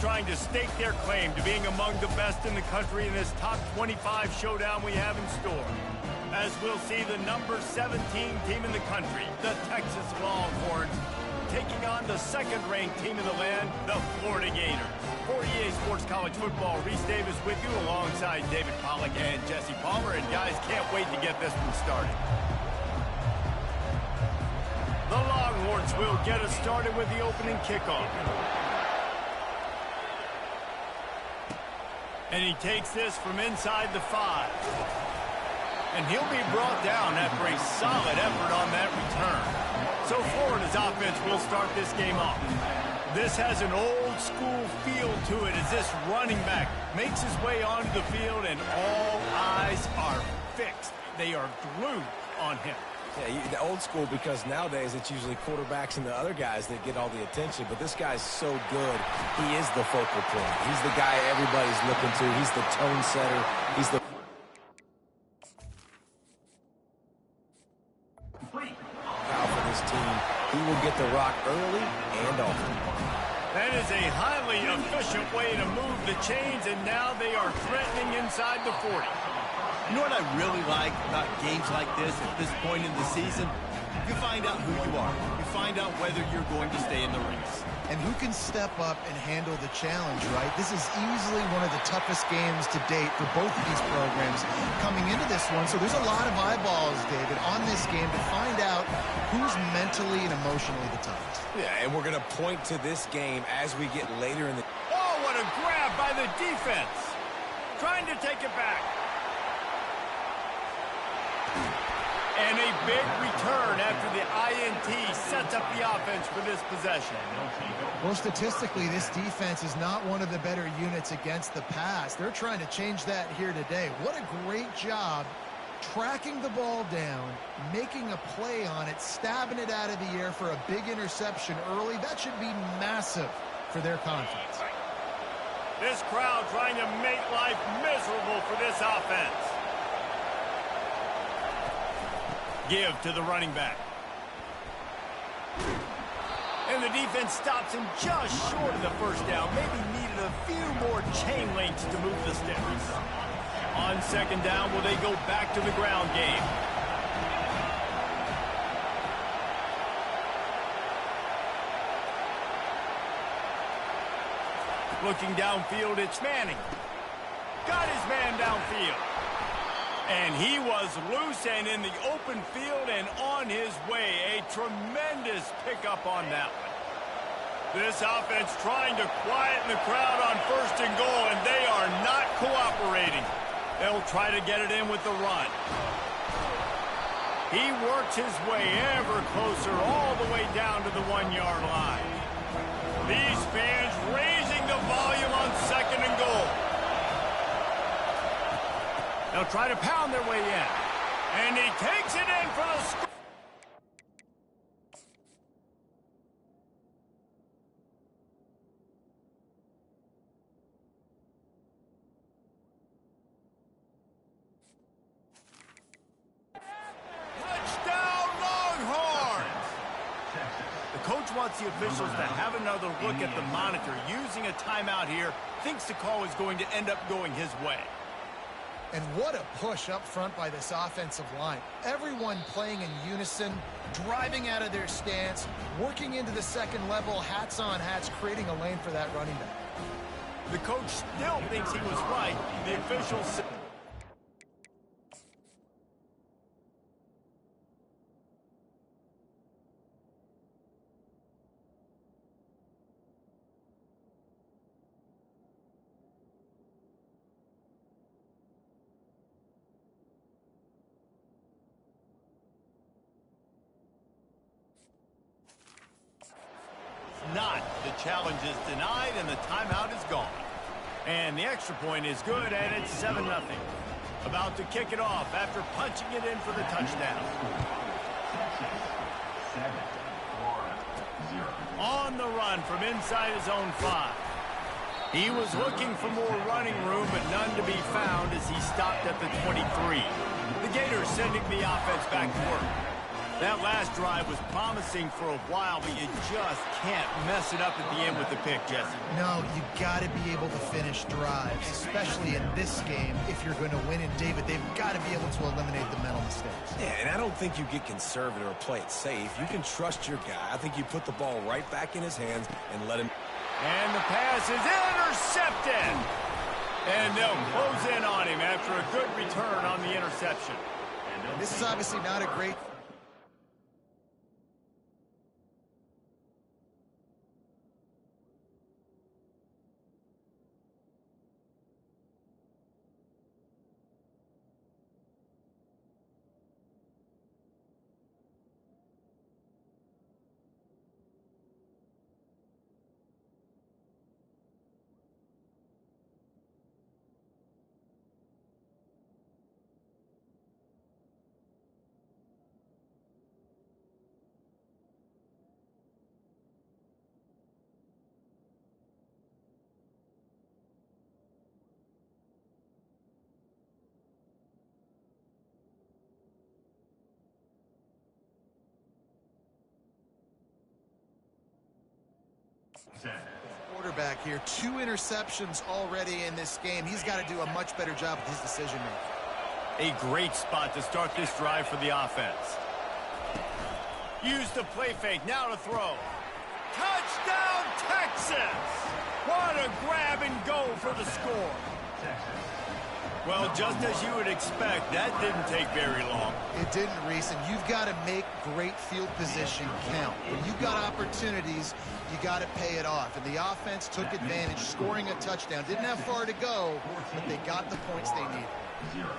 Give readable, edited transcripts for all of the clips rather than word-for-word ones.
trying to stake their claim to being among the best in the country in this top 25 showdown we have in store. As we'll see the number 17 team in the country, the Texas Longhorns, taking on the second-ranked team in the land, the Florida Gators. For EA Sports College Football, Reese Davis with you alongside David Pollack and Jesse Palmer. And guys, can't wait to get this one started. The Longhorns will get us started with the opening kickoff. And he takes this from inside the 5. And he'll be brought down after a solid effort on that return. So Florida's offense will start this game off. This has an old-school feel to it as this running back makes his way onto the field and all eyes are fixed. They are glued on him. Yeah, the old school, because nowadays it's usually quarterbacks and the other guys that get all the attention, but this guy's so good. He is the focal point. He's the guy everybody's looking to. He's the tone setter. He's the for this team. He will get the rock early and often. That is a highly efficient way to move the chains, and now they are threatening inside the 40. You know what I really like about games like this at this point in the season? You find out who you are. You find out whether you're going to stay in the race. And who can step up and handle the challenge, right? This is easily one of the toughest games to date for both of these programs coming into this one. So there's a lot of eyeballs, David, on this game to find out who's mentally and emotionally the toughest. Yeah, and we're going to point to this game as we get later in the... Oh, what a grab by the defense. Trying to take it back. And a big return after the INT sets up the offense for this possession. Well, statistically, this defense is not one of the better units against the pass. They're trying to change that here today. What a great job tracking the ball down, making a play on it, stabbing it out of the air for a big interception early. That should be massive for their confidence. This crowd trying to make life miserable for this offense. Give to the running back. And the defense stops him just short of the first down. Maybe needed a few more chain links to move the sticks. On second down, will they go back to the ground game? Looking downfield, it's Manning. Got his man downfield. And he was loose and in the open field and on his way. A tremendous pickup on that one. This offense trying to quieten the crowd on first and goal, and they are not cooperating. They'll try to get it in with the run. He works his way ever closer all the way down to the 1-yard line. These fans raising the volume on second and goal. They'll try to pound their way in. And he takes it in for the score. Touchdown, Longhorns! The coach wants the officials to have another look at the monitor. Using a timeout here, thinks the call is going to end up going his way. And what a push up front by this offensive line. Everyone playing in unison, driving out of their stance, working into the second level, hats on hats, creating a lane for that running back. The coach still thinks he was right. The officials... Not. The challenge is denied and the timeout is gone. And the extra point is good, and it's 7-0. About to kick it off after punching it in for the touchdown. On the run from inside his own 5. He was looking for more running room, but none to be found as he stopped at the 23. The Gators sending the offense back to work. That last drive was promising for a while, but you just can't mess it up at the end with the pick, Jesse. No, you got to be able to finish drives, especially in this game if you're going to win. And, David, they've got to be able to eliminate the mental mistakes. Yeah, and I don't think you get conservative or play it safe. You can trust your guy. I think you put the ball right back in his hands and let him. And the pass is intercepted. And they'll close in on him after a good return on the interception. This is obviously not a great... Quarterback here, 2 interceptions already in this game. He's got to do a much better job with his decision making. A great spot to start this drive for the offense. Use the play fake, now to throw. Touchdown, Texas! What a grab and go for the score. Well, just as you would expect, that didn't take very long. It didn't, Reese, and you've got to make great field position count. When you've got opportunities, you got to pay it off. And the offense took advantage, scoring a touchdown. Didn't have far to go, but they got the points they needed.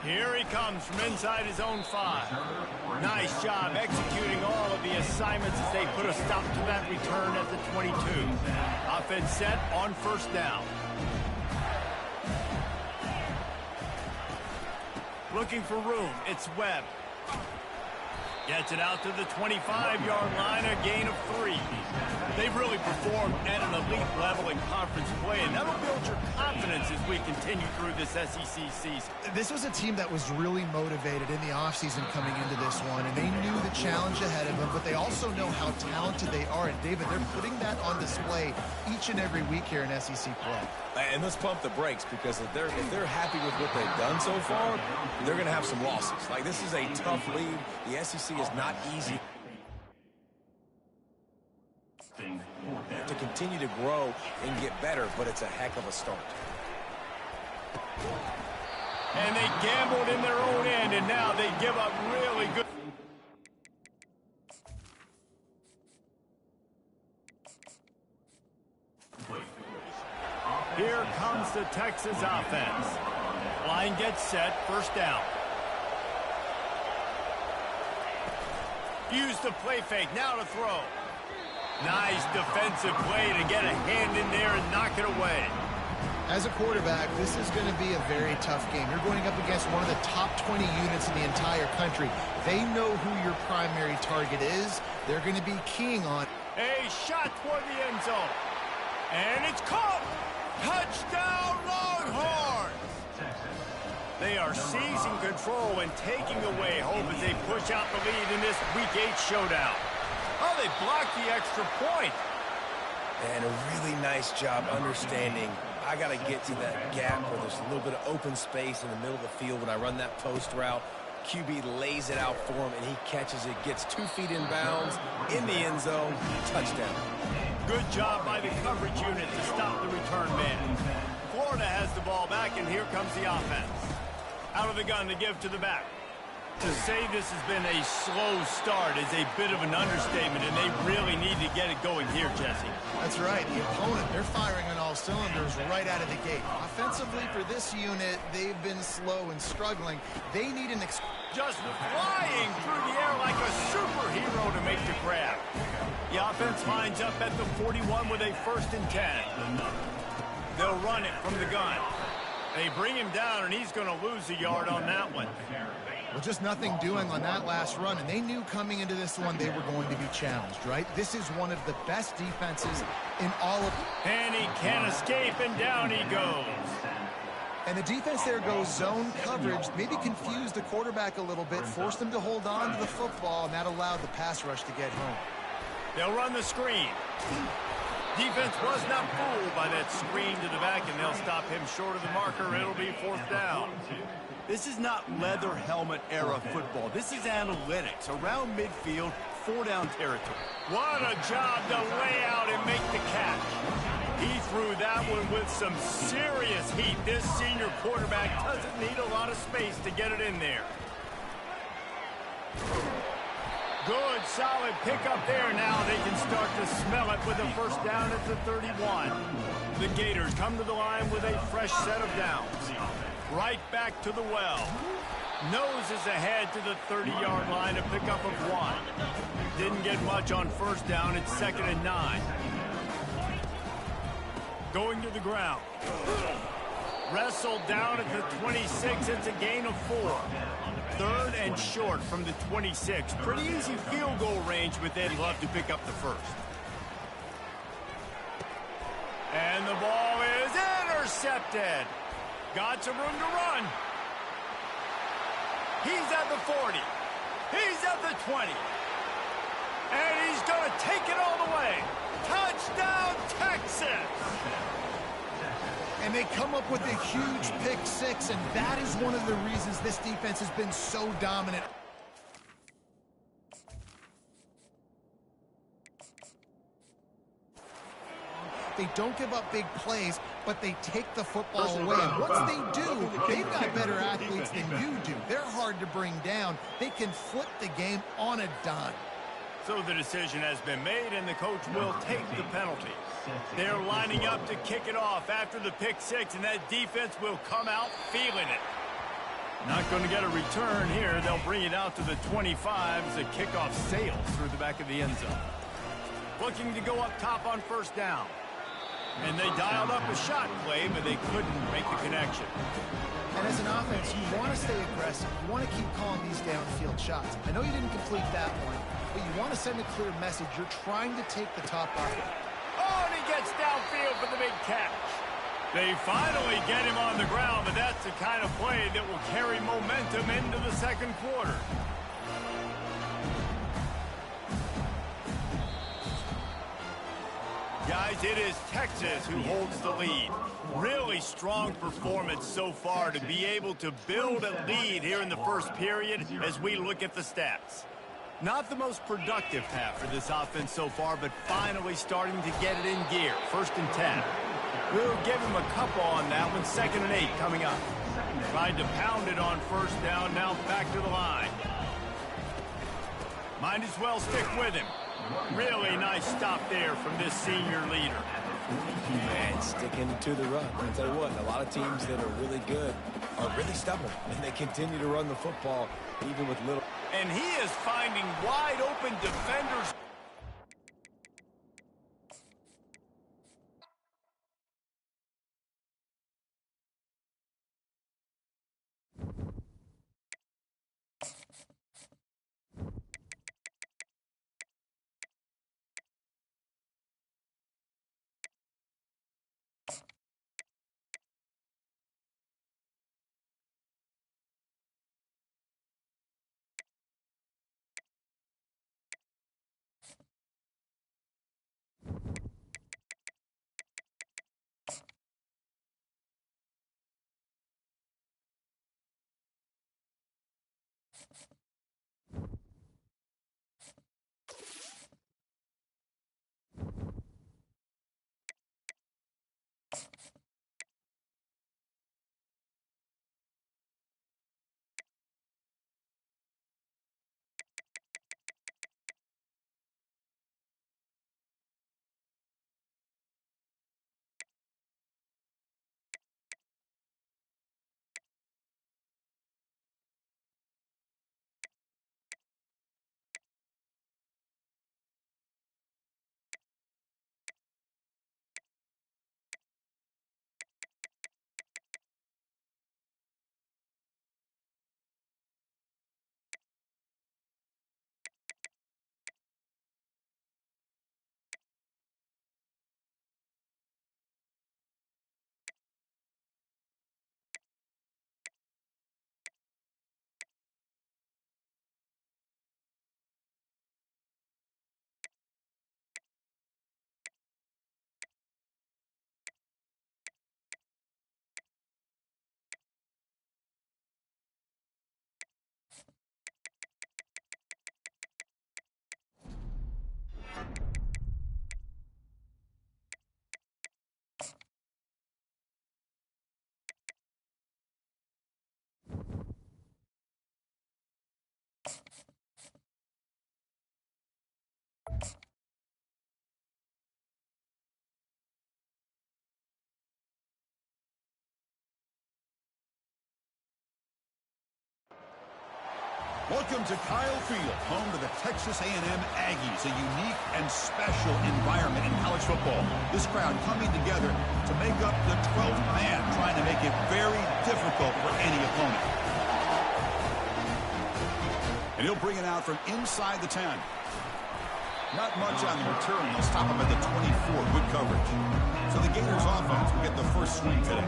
Here he comes from inside his own 5. Nice job executing all of the assignments as they put a stop to that return at the 22. Offense set on first down. Looking for room, it's Webb. Gets it out to the 25-yard line, a gain of 3. They've really performed at an elite level in conference play, and that'll build your confidence as we continue through this SEC season. This was a team that was really motivated in the offseason coming into this one, and they knew the challenge ahead of them, but they also know how talented they are. And, David, they're putting that on display each and every week here in SEC play. And let's pump the brakes, because if they're happy with what they've done so far, they're going to have some losses. Like, this is a tough league. The SEC is not easy. To continue to grow and get better, but it's a heck of a start. And they gambled in their own end, and now they give up really good. Here comes the Texas offense. Line gets set, first down. Use the play fake, now to throw. Nice defensive play to get a hand in there and knock it away. As a quarterback, this is going to be a very tough game. You're going up against one of the top 20 units in the entire country. They know who your primary target is. They're going to be keying on. A shot toward the end zone. And it's caught. Touchdown, Longhorns! They are seizing control and taking away hope as they push out the lead in this Week 8 showdown. Oh, they blocked the extra point. And a really nice job understanding, I got to get to that gap where there's a little bit of open space in the middle of the field when I run that post route. QB lays it out for him, and he catches it, gets 2 feet in bounds, in the end zone, touchdown. Good job by the coverage unit to stop the return man. Florida has the ball back, and here comes the offense. Out of the gun to give to the back. To say this has been a slow start is a bit of an understatement, and they really need to get it going here, Jesse. That's right. The opponent, they're firing on all cylinders right out of the gate. Offensively for this unit, they've been slow and struggling. They need an... Just flying through the air like a superhero to make the grab. The offense lines up at the 41 with a 1st and 10. They'll run it from the gun. They bring him down, and he's going to lose a yard on that one. Well, just nothing doing on that last run, and they knew coming into this one they were going to be challenged, right? This is one of the best defenses in all of... And he can't escape, and down he goes. And the defense there goes zone coverage, maybe confused the quarterback a little bit, forced him to hold on to the football, and that allowed the pass rush to get home. They'll run the screen. Defense was not fooled by that screen to the back, and they'll stop him short of the marker. It'll be 4th down. This is not leather helmet era football. This is analytics. Around midfield, 4-down territory. What a job to lay out and make the catch. He threw that one with some serious heat. This senior quarterback doesn't need a lot of space to get it in there. Good, solid pickup there. Now they can start to smell it with a 1st down at the 31. The Gators come to the line with a fresh set of downs. Right back to the well. Noses ahead to the 30-yard line, a pickup of 1. Didn't get much on 1st down. It's 2nd and 9. Going to the ground. Wrestled down at the 26. It's a gain of 4. 3rd and short from the 26. Pretty easy field goal range, but they'd love to pick up the 1st. And the ball is intercepted. Got some room to run. He's at the 40. He's at the 20. And he's going to take it all the way. Touchdown, Texas! And they come up with a huge pick 6, and that is one of the reasons this defense has been so dominant. They don't give up big plays, but they take the football away. And once they do, they've got better athletes than you do. They're hard to bring down. They can flip the game on a dime. So the decision has been made, and the coach will take the penalty. They're lining up to kick it off after the pick 6, and that defense will come out feeling it. Not going to get a return here. They'll bring it out to the 25 as the kickoff sails through the back of the end zone. Looking to go up top on 1st down. And they dialed up a shot play, but they couldn't make the connection. And as an offense, you want to stay aggressive. You want to keep calling these downfield shots. I know you didn't complete that one, but you want to send a clear message. You're trying to take the top off it. Oh, and he gets downfield for the big catch. They finally get him on the ground, but that's the kind of play that will carry momentum into the 2nd quarter. Guys, it is Texas who holds the lead. Really strong performance so far to be able to build a lead here in the 1st period as we look at the stats. Not the most productive half for this offense so far, but finally starting to get it in gear. 1st and 10. We'll give him a couple on that one. 2nd and 8 coming up. Tried to pound it on 1st down, now back to the line. Might as well stick with him. Really nice stop there from this senior leader. Man, sticking to the run. I'll tell you what, a lot of teams that are really good are really stubborn, and they continue to run the football even with little. And he is finding wide open defenders. Welcome to Kyle Field, home to the Texas A&M Aggies, a unique and special environment in college football. This crowd coming together to make up the 12th man, trying to make it very difficult for any opponent. And he'll bring it out from inside the 10. Not much on the return. They'll stop him at the 24. Good coverage. So the Gators offense will get the first swing today.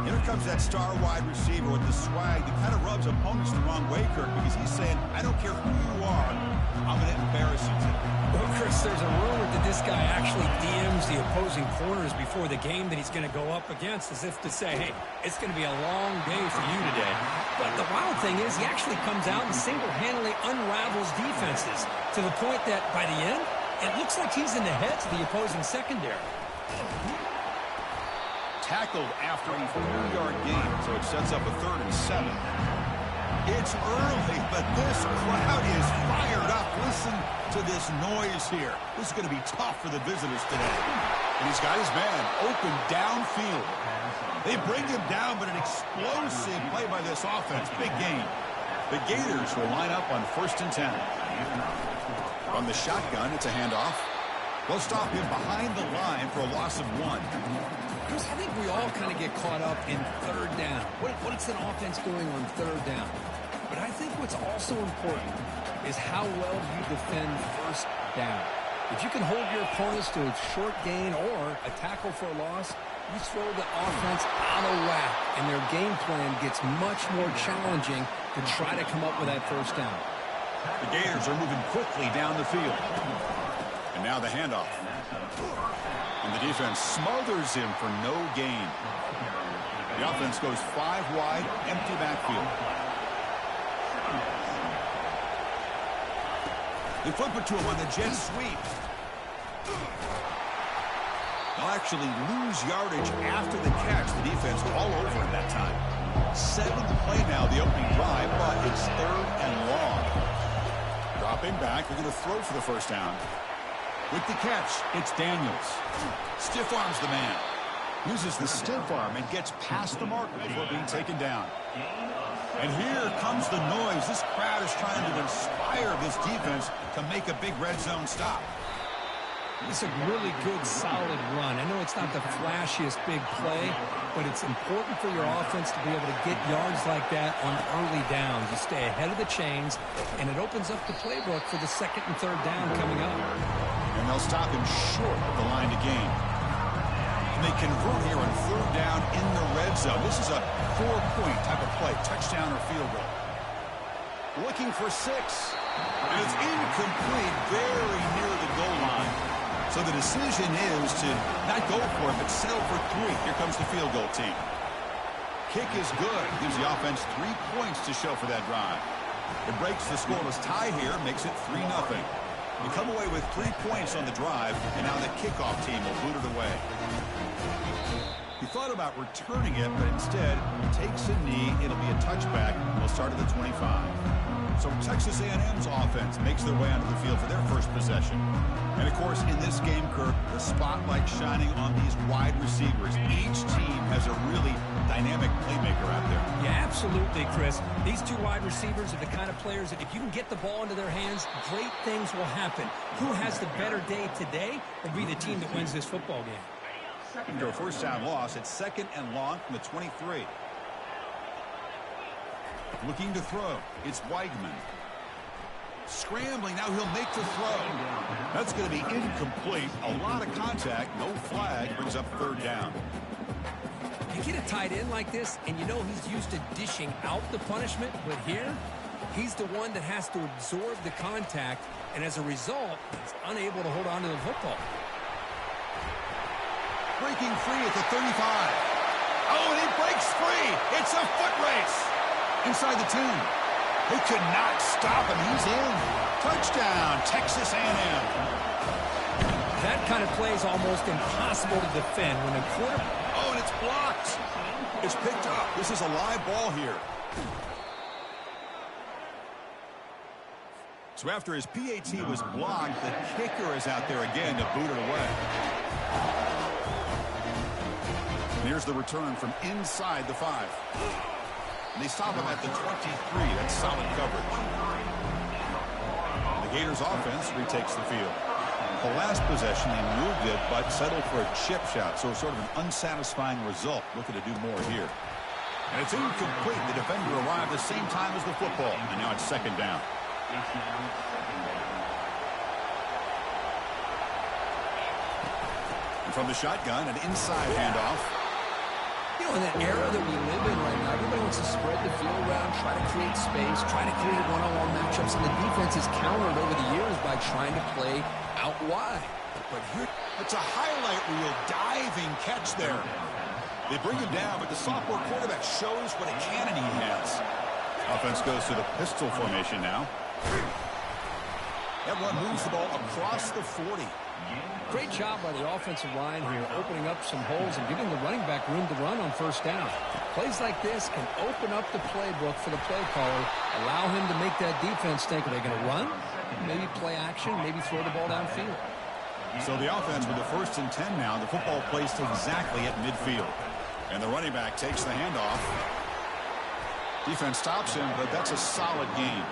Here comes that star wide receiver with the swag that kind of rubs opponents the wrong way, Kirk, because he's saying, I don't care who you are, I'm going to embarrass you today. Well, Chris, there's a rumor that this guy actually DMs the opposing corners before the game that he's going to go up against, as if to say, hey, it's going to be a long day for you today. But the wild thing is he actually comes out and single-handedly unravels defenses to the point that by the end, it looks like he's in the heads of the opposing secondary. Tackled after a 4-yard gain, so it sets up a 3rd and 7. It's early, but this crowd is fired up. Listen to this noise here. This is going to be tough for the visitors today. And he's got his man open downfield. They bring him down, but an explosive play by this offense. Big gain. The Gators will line up on 1st and 10. From the shotgun, it's a handoff. They'll stop him behind the line for a loss of 1. Chris, I think we all kind of get caught up in 3rd down. What's an offense doing on 3rd down? But I think what's also important is how well you defend 1st down. If you can hold your opponents to a short gain or a tackle for a loss, you throw the offense out of whack, and their game plan gets much more challenging to try to come up with that 1st down. The Gators are moving quickly down the field. And now the handoff. And the defense smothers him for no gain. The offense goes 5 wide, empty backfield. They flip it to him on the jet sweep. They'll actually lose yardage after the catch. The defense all over him that time. 7th play now, the opening drive, but it's 3rd and long. Dropping back, they're going to throw for the 1st down. With the catch, it's Daniels. Stiff arms the man. Uses the stiff arm and gets past the mark before being taken down. And here comes the noise. This crowd is trying to inspire this defense to make a big red zone stop. It's a really good, solid run. I know it's not the flashiest big play, but it's important for your offense to be able to get yards like that on early downs. You stay ahead of the chains, and it opens up the playbook for the 2nd and 3rd down coming up. And they'll stop him short of the line to gain. And they convert here on 3rd down in the red zone. This is a 4-point type of play, touchdown or field goal. Looking for 6. And it's incomplete, very near the goal line. So the decision is to not go for it, but settle for 3. Here comes the field goal team. Kick is good. Gives the offense 3 points to show for that drive. It breaks the scoreless tie here, makes it 3-0. You come away with 3 points on the drive, and now the kickoff team will boot it away. He thought about returning it, but instead takes a knee. It'll be a touchback. We'll start at the 25. So Texas A&M's offense makes their way onto the field for their first possession. And, of course, in this game, Kirk, the spotlight shining on these wide receivers. Each team has a really dynamic playmaker out there. Yeah, absolutely, Chris. These 2 wide receivers are the kind of players that if you can get the ball into their hands, great things will happen. Who has the better day today will be the team that wins this football game. After a 1st down loss, it's 2nd and long from the 23. Looking to throw. It's Weigman. Scrambling. Now he'll make the throw. That's going to be incomplete. A lot of contact. No flag. Brings up 3rd down. You get a tight end like this, and you know he's used to dishing out the punishment, but here, he's the one that has to absorb the contact, and as a result, he's unable to hold on to the football. Breaking free at the 35. Oh, and he breaks free. It's a foot race. Inside the 10. They could not stop him. He's in. Touchdown, Texas A&M. That kind of play is almost impossible to defend when a quarterback... Oh, and it's blocked. It's picked up. This is a live ball here. So after his PAT was blocked, the kicker is out there again to boot it away. And here's the return from inside the 5. And they stop him at the 23. That's solid coverage. The Gators offense retakes the field. The last possession, they moved it, but settled for a chip shot. So sort of an unsatisfying result. Looking to do more here. And it's incomplete. The defender arrived the same time as the football. And now it's second down. And from the shotgun, an inside handoff. You know, in that era that we live in right now, everybody wants to spread the field around, try to create space, try to create one-on-one matchups, and the defense has countered over the years by trying to play out wide. But here, it's a highlight reel diving catch there. They bring him down, but the sophomore quarterback shows what a cannon he has. Offense goes to the pistol formation now. That run moves the ball across the 40. Great job by the offensive line here, opening up some holes and giving the running back room to run on first down. Plays like this can open up the playbook for the play caller, allow him to make that defense think, are they going to run? Maybe play action, maybe throw the ball downfield. So the offense with the 1st and 10 now, the football placed exactly at midfield. And the running back takes the handoff. Defense stops him, but that's a solid gain.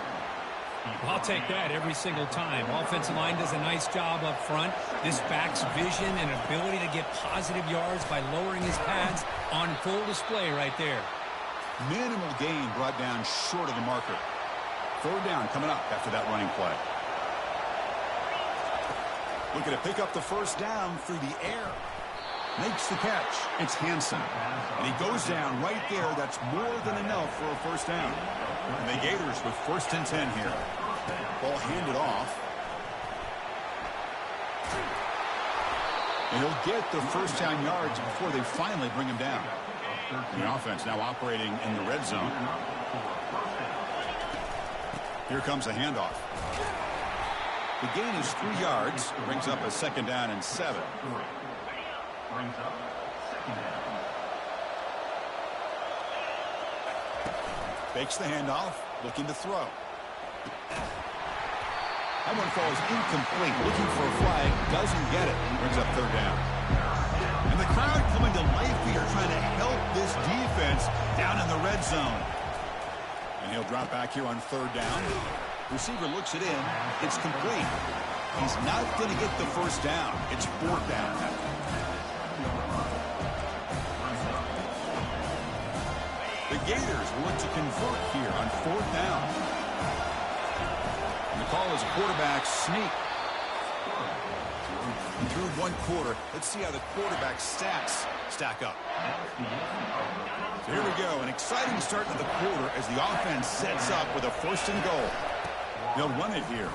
I'll take that every single time. Offensive line does a nice job up front. This back's vision and ability to get positive yards by lowering his pads on full display right there. Minimal gain brought down short of the marker. 3rd down coming up after that running play. Looking to pick up the first down through the air. Makes the catch. It's Hansen. And he goes down right there. That's more than enough for a first down. And the Gators with 1st and 10 here. Ball handed off. And he'll get the first down yards before they finally bring him down. The offense now operating in the red zone. Here comes a handoff. The gain is 3 yards. Brings up a 2nd down and 7. Fakes the handoff, looking to throw. That one falls incomplete, looking for a flag, doesn't get it. Brings up 3rd down. And the crowd coming to life here, trying to help this defense down in the red zone. And he'll drop back here on 3rd down. Receiver looks it in. It's complete. He's not going to get the first down. It's 4th down. The Gators will look to convert here on 4th down. And the call is a quarterback sneak. And through 1 quarter, let's see how the quarterback stats stack up. So here we go, an exciting start to the quarter as the offense sets up with a 1st and goal. They'll run it here.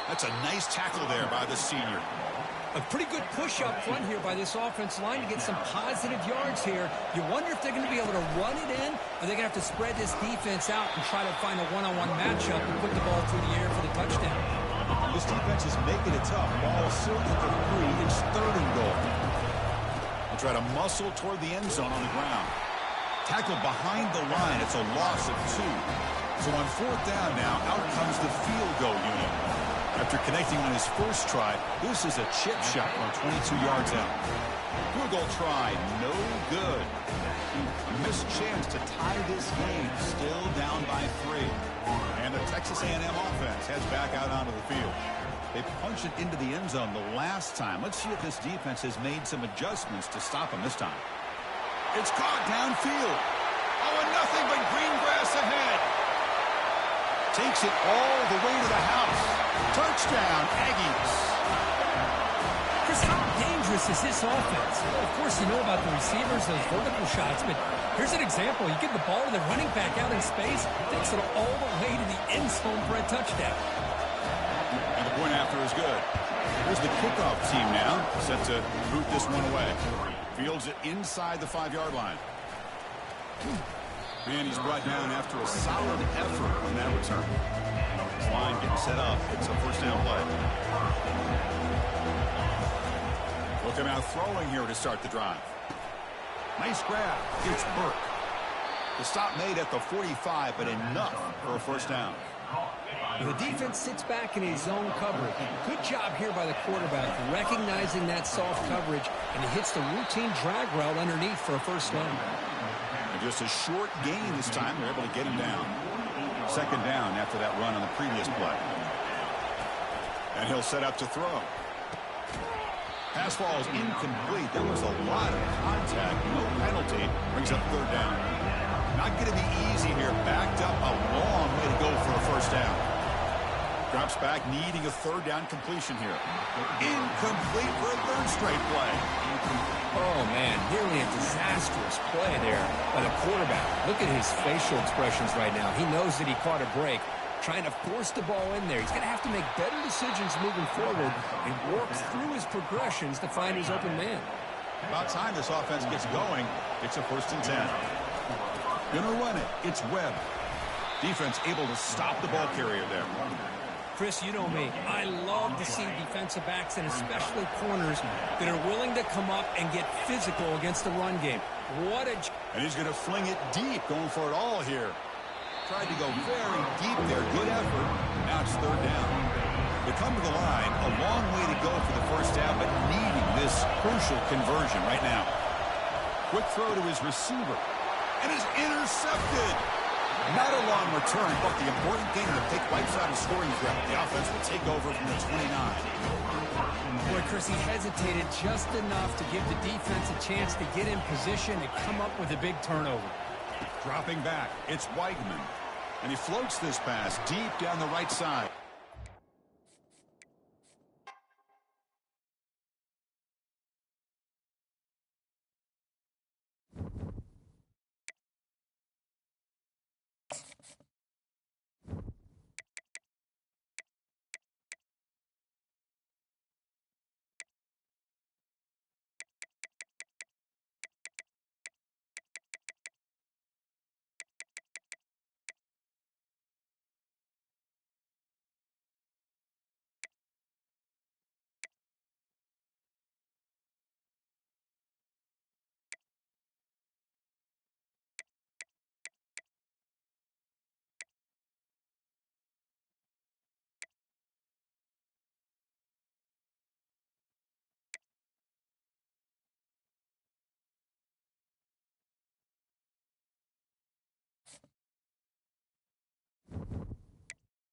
That's a nice tackle there by the senior. A pretty good push up front here by this offensive line to get some positive yards here. You wonder if they're going to be able to run it in, or they're going to have to spread this defense out and try to find a one-on-one matchup and put the ball through the air for the touchdown. This defense is making it tough. Ball still at the 3. It's 3rd and goal. They'll try to muscle toward the end zone on the ground. Tackle behind the line. It's a loss of 2. So on 4th down now, out comes the field goal unit. After connecting on his first try, this is a chip shot from 22 yards out. Field goal try, no good. A missed chance to tie this game, still down by 3. And the Texas A&M offense heads back out onto the field. They punched it into the end zone the last time. Let's see if this defense has made some adjustments to stop them this time. It's caught downfield. Oh, and nothing but green grass ahead. Takes it all the way to the house. Touchdown, Aggies. Chris, how dangerous is this offense? Of course, you know about the receivers, those vertical shots, but here's an example. You give the ball to the running back out in space, takes it all the way to the end zone for a touchdown. And the point after is good. Here's the kickoff team now, set to boot this one away. Fields it inside the 5-yard line. And he's brought down after a solid effort on that return. His line getting set up. It's a first down play. Looking out throwing here to start the drive. Nice grab. It's Burke. The stop made at the 45, but enough for a first down. The defense sits back in his zone coverage. Good job here by the quarterback, recognizing that soft coverage, and he hits the routine drag route underneath for a first down. And just a short gain this time. They're able to get him down. Second down after that run on the previous play. And he'll set up to throw. Pass ball is incomplete. There was a lot of contact. No penalty. Brings up third down. Not going to be easy here. Backed up a long way to go for a first down. Drops back, needing a third down completion here. Incomplete for a third straight play. Oh, man, nearly a disastrous play there by the quarterback. Look at his facial expressions right now. He knows that he caught a break, trying to force the ball in there. He's going to have to make better decisions moving forward and work through his progressions to find his open man. About time this offense gets going. It's a 1st and 10. Gonna run it. It's Webb. Defense able to stop the ball carrier there. Chris, you know me. I love to see defensive backs and especially corners that are willing to come up and get physical against the run game. And he's going to fling it deep, going for it all here. Tried to go very deep there. Good effort. Now it's third down. They come to the line. A long way to go for the first down, but needing this crucial conversion right now. Quick throw to his receiver. And is intercepted. Not a long return, but the important thing to take wipes out a scoring threat. The offense will take over from the 29. Boy, Chris, he hesitated just enough to give the defense a chance to get in position and come up with a big turnover. Dropping back, it's Weidman. And he floats this pass deep down the right side.